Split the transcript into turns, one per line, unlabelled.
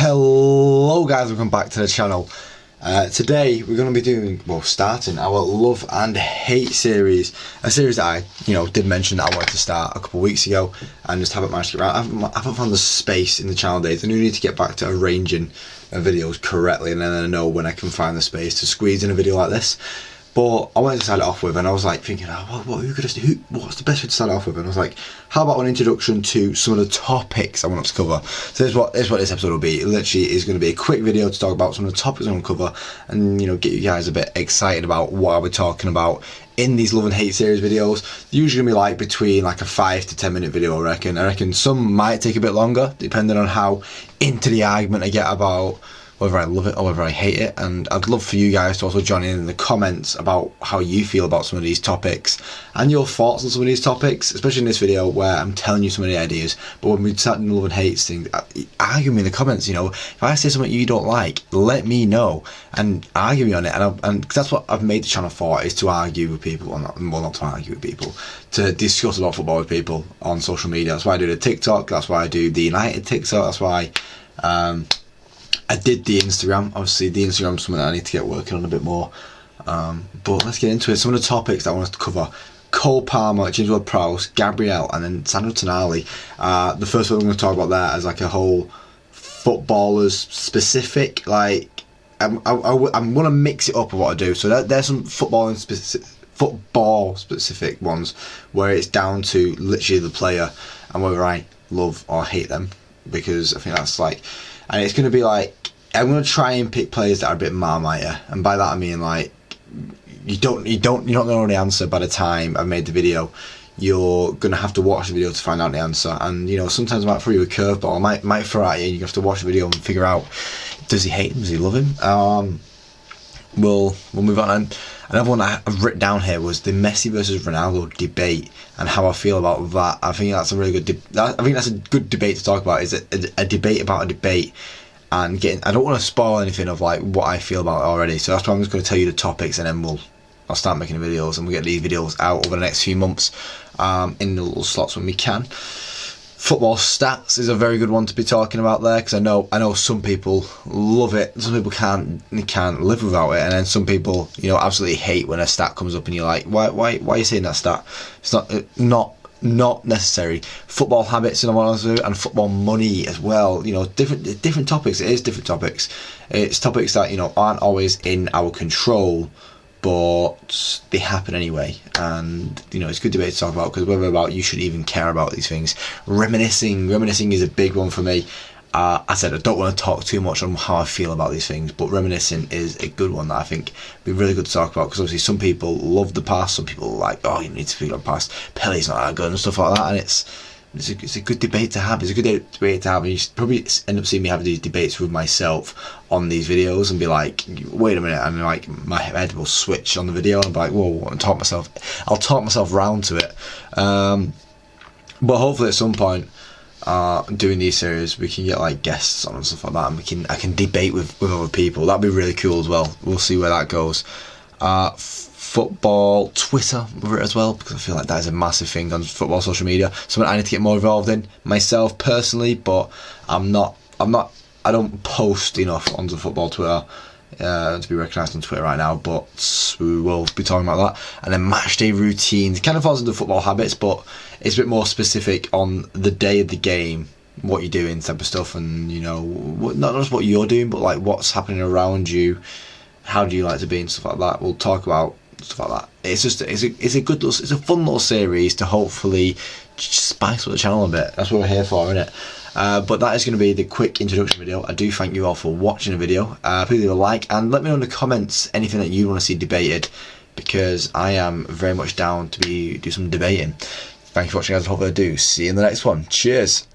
Hello guys, welcome back to the channel. Today we're going to be doing, starting our love and hate series, a series that I, did mention that I wanted to start a couple of weeks ago and just haven't managed to get around. I haven't found the space in the channel days. I do need to get back to arranging videos correctly, and then I know when I can find the space to squeeze in a video like this. But I wanted to start it off with, and I was like thinking, what's the best way to start it off with? And I was like, how about an introduction to some of the topics I want to cover? So here's what this episode will be. It literally is going to be a quick video to talk about some of the topics I want to cover, and get you guys a bit excited about what we're talking about in these love and hate series videos. They're usually going to be like between like a 5 to 10 minute video, I reckon some might take a bit longer depending on how into the argument I get about whether I love it or whether I hate it. And I'd love for you guys to also join in the comments about how you feel about some of these topics and your thoughts on some of these topics, especially in this video where I'm telling you some of the ideas. But when we start doing love and hate things, argue me in the comments. If I say something you don't like, let me know and argue me on it. And cause that's what I've made the channel for, is to argue with people, or not to argue with people, to discuss about football with people on social media. That's why I do the TikTok, that's why I do the United TikTok, that's why I did the Instagram. Obviously the Instagram is something that I need to get working on a bit more, but let's get into it. Some of the topics that I wanted to cover: Cole Palmer, James Ward-Prowse, Gabriel, and then Sandro Tonali. The first one I'm going to talk about there is like a whole footballers specific, like I'm going to mix it up with what I do. So there's some football specific ones where it's down to literally the player and whether I love or hate them, because I think that's like, and it's going to be like, I'm going to try and pick players that are a bit Marmite, and by that I mean like you're not going to know the answer by the time I've made the video. You're going to have to watch the video to find out the answer, and sometimes I might throw you a curveball, I might throw at you, and you have to watch the video and figure out, does he hate him, does he love him? We'll move on. And another one I've written down here was the Messi versus Ronaldo debate and how I feel about that. I think that's a really good I think that's a good debate to talk about, is a debate about a debate, and I don't want to spoil anything of like what I feel about it already, so that's why I'm just going to tell you the topics, and then I'll start making the videos, and we'll get these videos out over the next few months in the little slots when we can. Football stats is a very good one to be talking about there, because I know some people love it, some people can't live without it, and then some people absolutely hate when a stat comes up and you're like, why are you saying that stat? It's not necessary. Football habits, and I want to do, and football money as well. Different topics. It is different topics. It's topics that aren't always in our control, but they happen anyway, and it's a good debate to talk about, because whether about you should even care about these things. Reminiscing is a big one for me. I said I don't want to talk too much on how I feel about these things, but reminiscing is a good one that I think would be really good to talk about, because obviously some people love the past, some people are like, oh, you need to feel the past, Pele's not that good and stuff like that, and it's a good debate to have. It's a good debate to have, and you probably end up seeing me have these debates with myself on these videos and be like, wait a minute, and like my head will switch on the video and I'll be like, whoa, I'll talk myself round to it. But hopefully at some point doing these series we can get like guests on and stuff like that, and I can debate with other people. That'd be really cool as well. We'll see where that goes. Football Twitter as well, because I feel like that is a massive thing on football social media, something I need to get more involved in myself personally, but I don't post enough onto football Twitter to be recognised on Twitter right now, but we will be talking about that. And then match day routines, it kind of falls into football habits, but it's a bit more specific on the day of the game, what you're doing type of stuff, and not just what you're doing, but like what's happening around you, how do you like to be and stuff like that. We'll talk about stuff like that. It's a fun little series to hopefully spice up the channel a bit. That's what we're here for, isn't it? But that is going to be the quick introduction video. I do thank you all for watching the video. Please leave a like and let me know in the comments anything that you want to see debated, because I am very much down to do some debating. Thank you for watching, guys. I hope I do. See you in the next one. Cheers.